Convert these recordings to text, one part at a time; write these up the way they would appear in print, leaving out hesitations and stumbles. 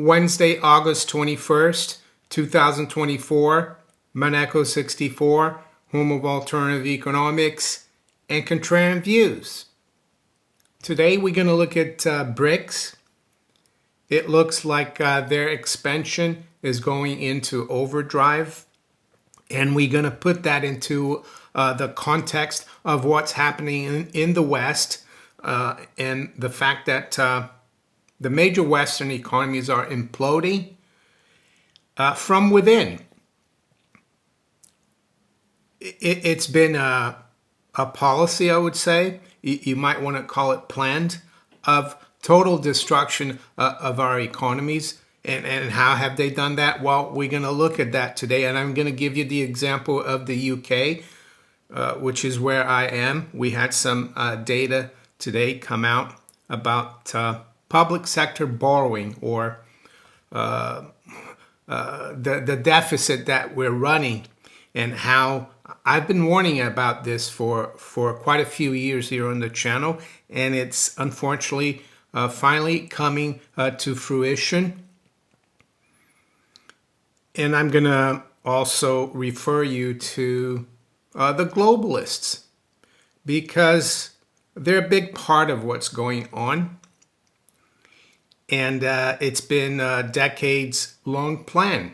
Wednesday, August 21st, 2024, Maneco 64, home of alternative economics and contrarian views. Today we're going to look at BRICS. It looks like their expansion is going into overdrive, and we're going to put that into the context of what's happening in the West and the fact that the major Western economies are imploding from within. It's been a policy, I would say, you might want to call it planned, of total destruction of our economies. And how have they done that? Well, we're going to look at that today, and I'm going to give you the example of the UK, which is where I am. We had some data today come out about public sector borrowing, or the deficit that we're running, and how I've been warning about this for quite a few years here on the channel, and it's unfortunately finally coming to fruition. And I'm going to also refer you to the globalists, because they're a big part of what's going on. And it's been a decades-long plan.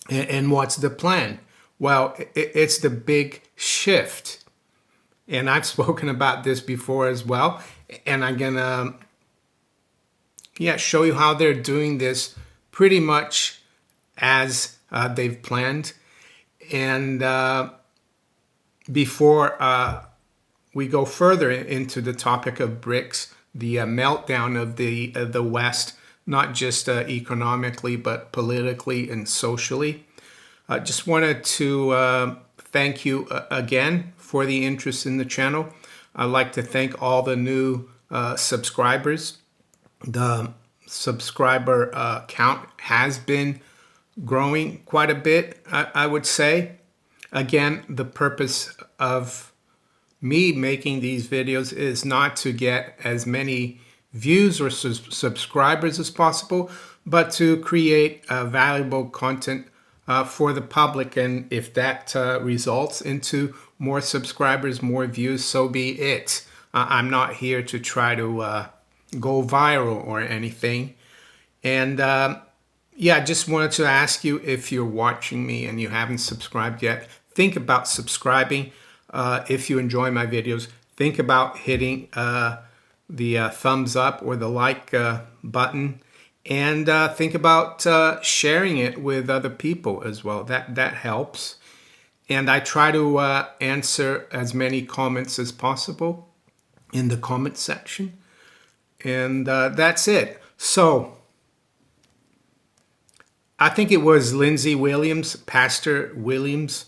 And what's the plan? Well, it's the big shift. And I've spoken about this before as well. And I'm going to show you how they're doing this pretty much as they've planned. And before we go further into the topic of BRICS, the meltdown of the West, not just economically, but politically and socially, I just wanted to thank you again for the interest in the channel. I'd like to thank all the new subscribers. The subscriber count has been growing quite a bit, I would say. Again, the purpose of me making these videos is not to get as many views or subscribers as possible, but to create valuable content for the public. And if that results into more subscribers, more views, so be it. I'm not here to try to go viral or anything. And just wanted to ask you, if you're watching me and you haven't subscribed yet, think about subscribing. If you enjoy my videos, think about hitting the thumbs up or the like button, and think about sharing it with other people as well. That helps. And I try to answer as many comments as possible in the comment section. And that's it. So I think it was Lindsey Williams, Pastor Williams.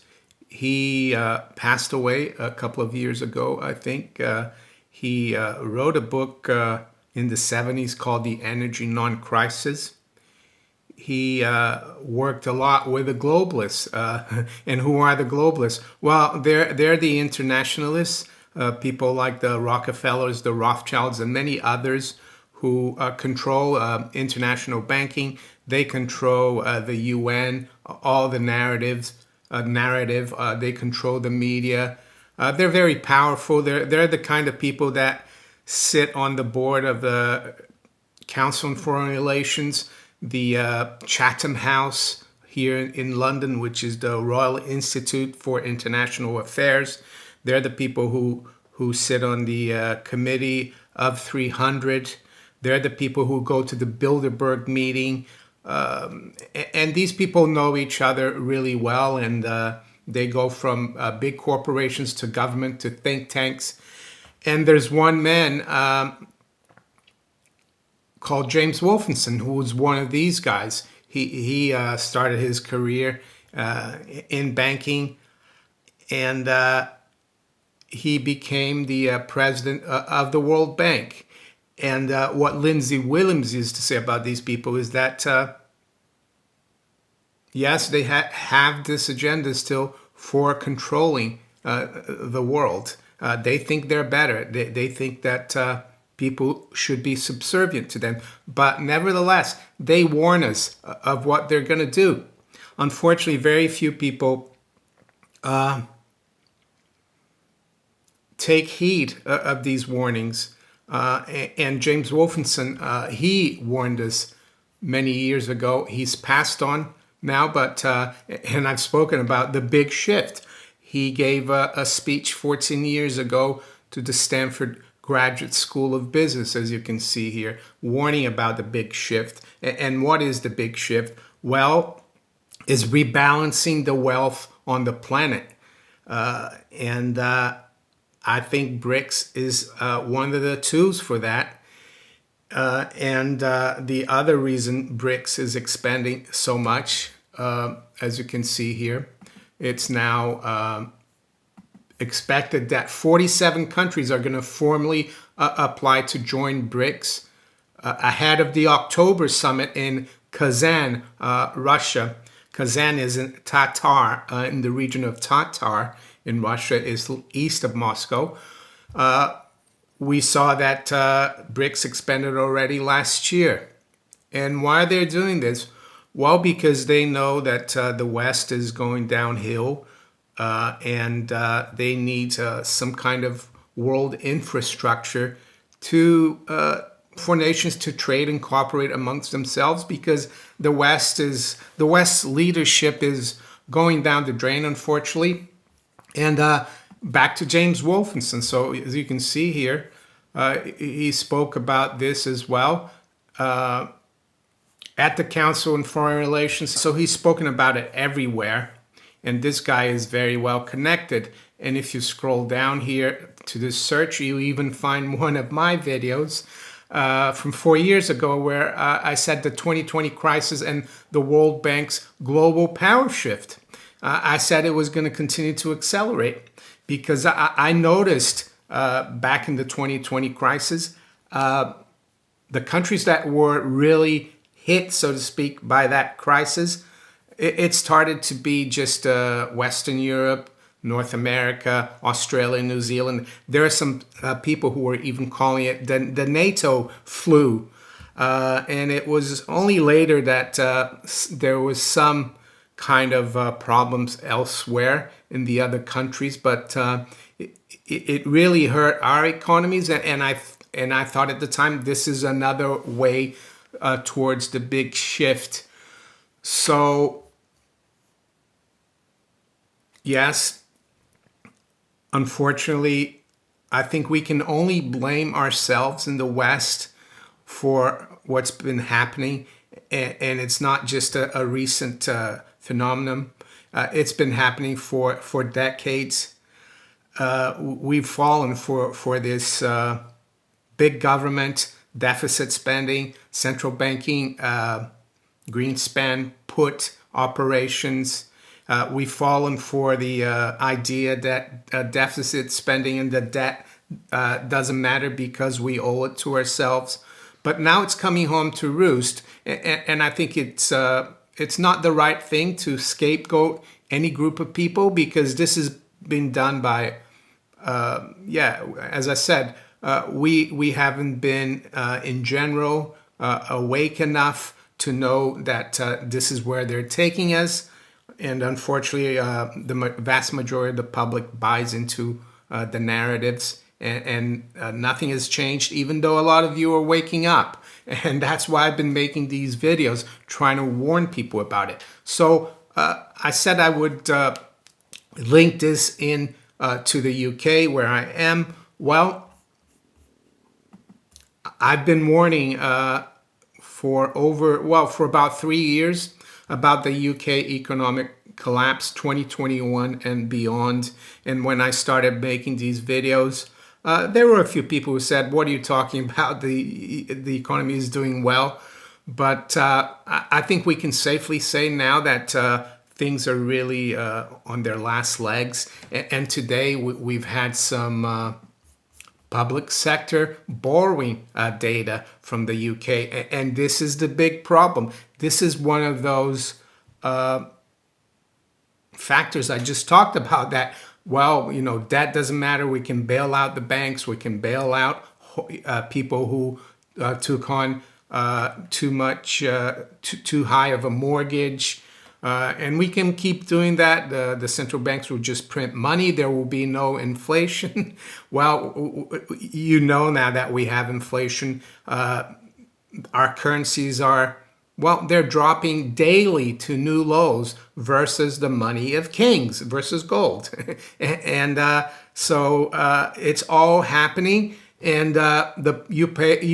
He passed away a couple of years ago, I think. He wrote a book in the 70s called The Energy Non-Crisis. He worked a lot with the globalists. And who are the globalists? Well, they're the internationalists, people like the Rockefellers, the Rothschilds, and many others who control international banking. They control the UN, all the narrative. They control the media. They're very powerful. They're the kind of people that sit on the board of the Council on Foreign Relations, the Chatham House here in London, which is the Royal Institute for International Affairs. They're the people who sit on the Committee of 300. They're the people who go to the Bilderberg meeting. And these people know each other really well, and they go from big corporations to government to think tanks. And there's one man called James Wolfenson, who was one of these guys. He started his career in banking, and he became the president of the World Bank. And what Lindsey Williams used to say about these people is that, yes, they have this agenda still for controlling the world. They think they're better. They think that people should be subservient to them. But nevertheless, they warn us of what they're going to do. Unfortunately, very few people take heed of these warnings. And James Wolfenson, he warned us many years ago. He's passed on now, but and I've spoken about the big shift. He gave a speech 14 years ago to the Stanford Graduate School of Business, as you can see here, warning about the big shift. And what is the big shift? Well, is rebalancing the wealth on the planet. And I think BRICS is one of the tools for that. And the other reason BRICS is expanding so much, as you can see here, it's now expected that 47 countries are going to formally apply to join BRICS ahead of the October summit in Kazan, Russia. Kazan is in Tatar, in the region of Tatar in Russia, is east of Moscow. We saw that BRICS expanded already last year. And why they're doing this? Well, because they know that the West is going downhill, and they need some kind of world infrastructure for nations to trade and cooperate amongst themselves, because the West's leadership is going down the drain, unfortunately. And back to James Wolfenson. So as you can see here, he spoke about this as well at the Council on Foreign Relations. So he's spoken about it everywhere. And this guy is very well connected. And if you scroll down here to this search, you even find one of my videos from 4 years ago where I said the 2020 crisis and the World Bank's global power shift. I said it was going to continue to accelerate because I noticed back in the 2020 crisis, the countries that were really hit, so to speak, by that crisis, it started to be just Western Europe, North America, Australia, New Zealand. There are some people who were even calling it the NATO flu. And it was only later that there was some kind of problems elsewhere in the other countries. But it really hurt our economies. And I thought at the time, this is another way towards the big shift. So, yes, unfortunately, I think we can only blame ourselves in the West for what's been happening. And it's not just a recent phenomenon. It's been happening for decades. We've fallen for this big government, deficit spending, central banking, Greenspan put operations. We've fallen for the idea that deficit spending and the debt doesn't matter because we owe it to ourselves. But now it's coming home to roost, and I think it's not the right thing to scapegoat any group of people, because this has been done by, as I said, we haven't been in general awake enough to know that this is where they're taking us. And unfortunately, the vast majority of the public buys into the narratives, and nothing has changed, even though a lot of you are waking up. And that's why I've been making these videos, trying to warn people about it. So I said I would link this in to the UK where I am. Well, I've been warning for about 3 years about the UK economic collapse, 2021 and beyond. And when I started making these videos, there were a few people who said, "What are you talking about? The economy is doing well." But I think we can safely say now that things are really on their last legs. And today we've had some public sector borrowing data from the UK. And this is the big problem. This is one of those factors I just talked about, that, well, debt doesn't matter. We can bail out the banks. We can bail out people who took on too high of a mortgage. And we can keep doing that. The central banks will just print money. There will be no inflation. Well, you know now that we have inflation. Our currencies are, well, they're dropping daily to new lows versus the money of kings versus gold. And so it's all happening. And the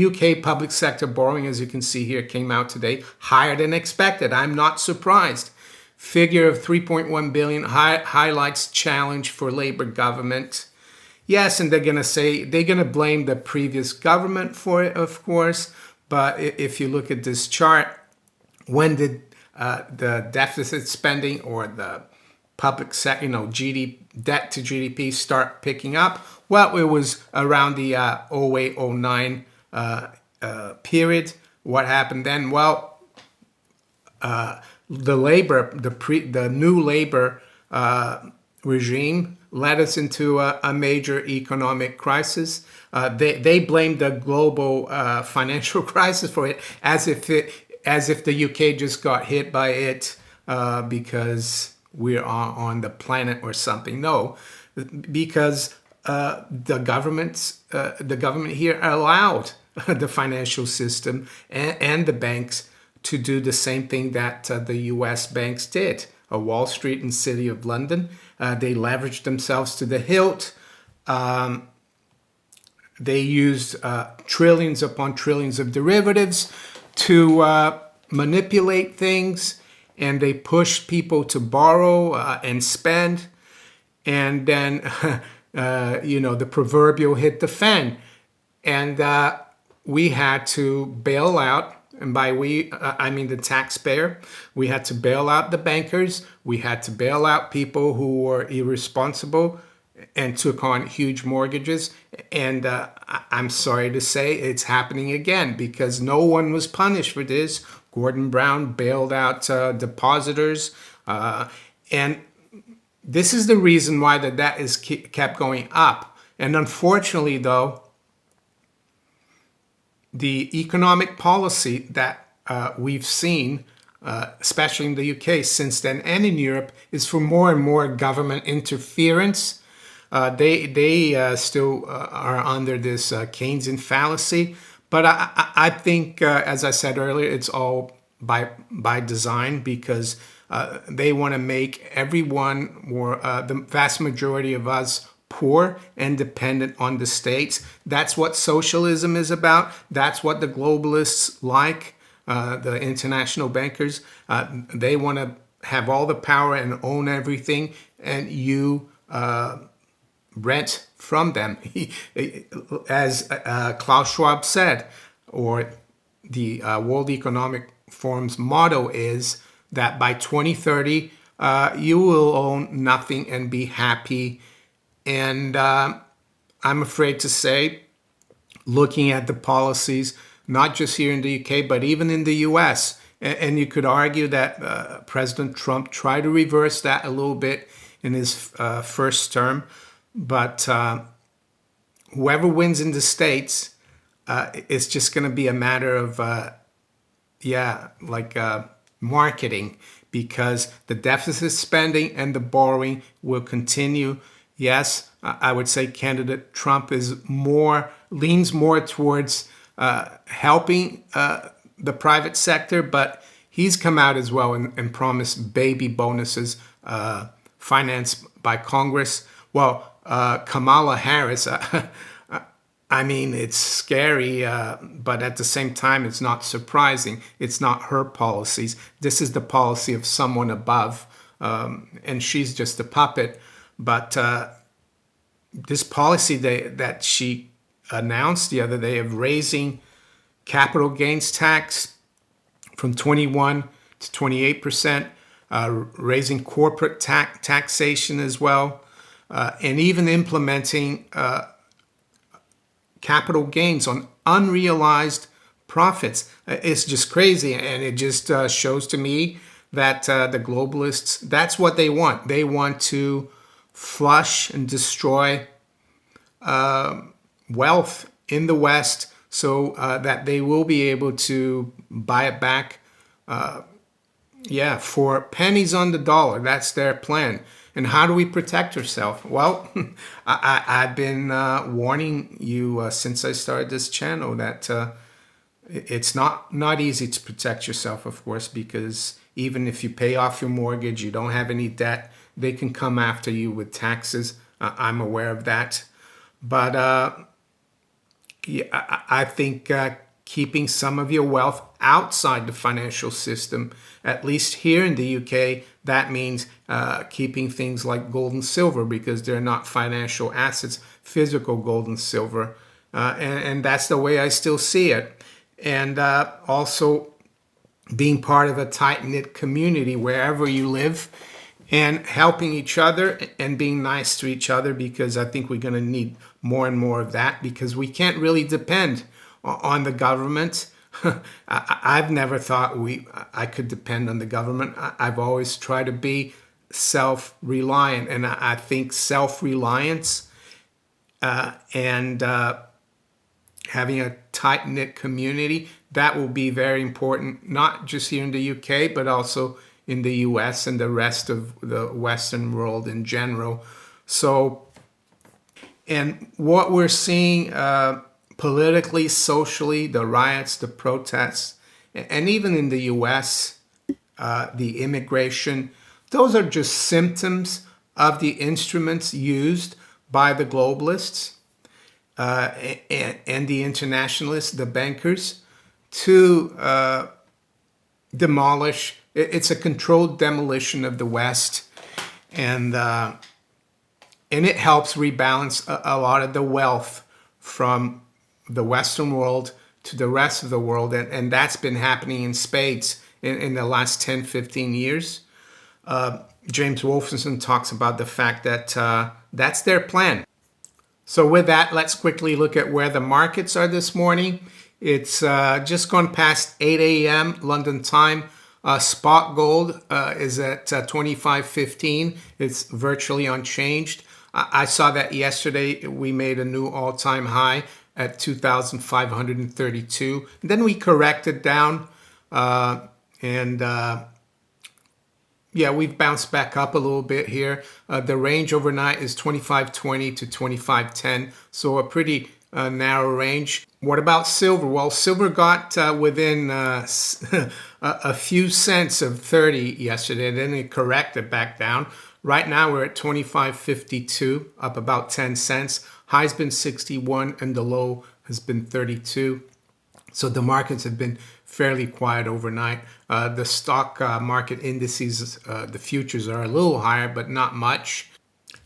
UK public sector borrowing, as you can see here, came out today higher than expected. I'm not surprised. Figure of 3.1 billion highlights challenge for Labour government. Yes, and they're going to blame the previous government for it, of course. But if you look at this chart, when did the deficit spending or the public sector, GDP, debt to GDP start picking up? Well, it was around the 08-09 period. What happened then? Well, the new Labour regime led us into a major economic crisis. They blamed the global financial crisis for it, as if the UK just got hit by it because we're on the planet or something. No, because the government here allowed the financial system and the banks to do the same thing that the US banks did. Wall Street and City of London, they leveraged themselves to the hilt. They used trillions upon trillions of derivatives to manipulate things, and they pushed people to borrow and spend. And then, the proverbial hit the fan. And we had to bail out. And by we, I mean the taxpayer. We had to bail out the bankers. We had to bail out people who were irresponsible and took on huge mortgages. And I'm sorry to say it's happening again because no one was punished for this. Gordon Brown bailed out depositors. And this is the reason why the debt is kept going up. And unfortunately, though, the economic policy that we've seen, especially in the UK since then and in Europe, is for more and more government interference. They still are under this Keynesian fallacy. But I think, as I said earlier, it's all by design because they want to make everyone, or the vast majority of us, poor and dependent on the states. That's what socialism is about. That's what the globalists like, the international bankers. They want to have all the power and own everything, and you rent from them. As Klaus Schwab said, or the World Economic Forum's motto is that by 2030, you will own nothing and be happy. And I'm afraid to say, looking at the policies, not just here in the UK, but even in the US, and you could argue that President Trump tried to reverse that a little bit in his first term. But whoever wins in the States, it's just going to be a matter of, marketing, because the deficit spending and the borrowing will continue. Yes, I would say candidate Trump leans more towards helping the private sector, but he's come out as well and promised baby bonuses financed by Congress. Well, Kamala Harris, I mean, it's scary, but at the same time, it's not surprising. It's not her policies. This is the policy of someone above, and she's just a puppet. But this policy that she announced the other day of raising capital gains tax from 21 to 28%, raising corporate taxation as well, and even implementing capital gains on unrealized profits. It's just crazy, and it just shows to me that the globalists, that's what they want. They want to flush and destroy wealth in the West so that they will be able to buy it back, for pennies on the dollar. That's their plan. And how do we protect ourselves? Well, I've been warning you since I started this channel that it's not easy to protect yourself, of course, because even if you pay off your mortgage, you don't have any debt, they can come after you with taxes. I'm aware of that. But I think keeping some of your wealth outside the financial system, at least here in the UK, that means keeping things like gold and silver because they're not financial assets, physical gold and silver. And that's the way I still see it. And also being part of a tight-knit community wherever you live and helping each other and being nice to each other, because I think we're going to need more and more of that, because we can't really depend on the government. I've never thought I could depend on the government. I've always tried to be self-reliant, and I think self-reliance and having a tight-knit community, that will be very important, not just here in the UK, but also in the US and the rest of the Western world in general. So, and what we're seeing politically, socially, the riots, the protests, and even in the US, the immigration, those are just symptoms of the instruments used by the globalists and the internationalists, the bankers, to demolish. It's a controlled demolition of the West, and it helps rebalance a lot of the wealth from the Western world to the rest of the world, and that's been happening in spades in the last 10, 15 years. James Wolfenson talks about the fact that that's their plan. So with that, let's quickly look at where the markets are this morning. It's just gone past 8 a.m. London time. Spot gold is at 25.15. It's virtually unchanged. I saw that yesterday we made a new all-time high at 2,532. Then we corrected down we've bounced back up a little bit here. The range overnight is 25.20 to 25.10, so a pretty narrow range. What about silver? Well, silver got within a few cents of 30 yesterday, then it corrected back down. Right now we're at 25.52, up about 10 cents. High's been 61 and the low has been 32. So the markets have been fairly quiet overnight. The stock market indices, the futures are a little higher, but not much.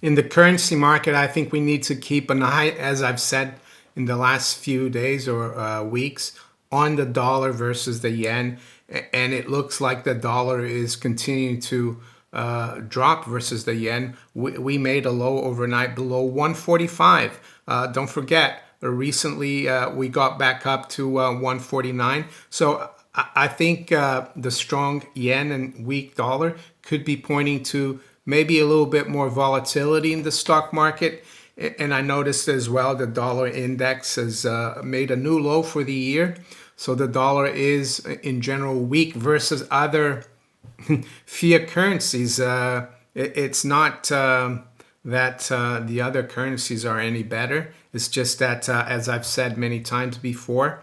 In the currency market, I think we need to keep an eye, as I've said in the last few days or weeks, on the dollar versus the yen. And it looks like the dollar is continuing to drop versus the yen. We made a low overnight below 145. Don't forget, recently we got back up to 149. So I think the strong yen and weak dollar could be pointing to maybe a little bit more volatility in the stock market. And I noticed as well the dollar index has made a new low for the year. So the dollar is in general weak versus other fiat currencies. It's not that the other currencies are any better. It's just that, as I've said many times before,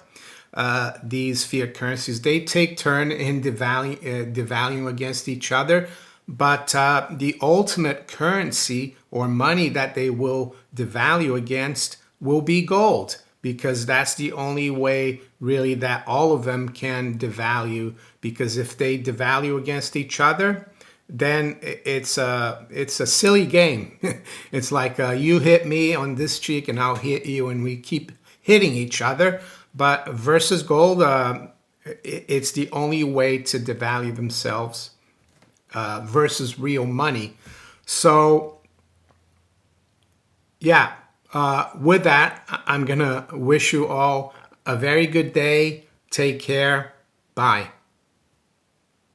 these fiat currencies, they take turn in devaluing against each other. But the ultimate currency or money that they will devalue against will be gold, because that's the only way really that all of them can devalue. Because if they devalue against each other, then it's a silly game. It's like you hit me on this cheek and I'll hit you, and we keep hitting each other. But versus gold, it's the only way to devalue themselves versus real money. So yeah, with that, I'm gonna wish you all a very good day. Take care. Bye.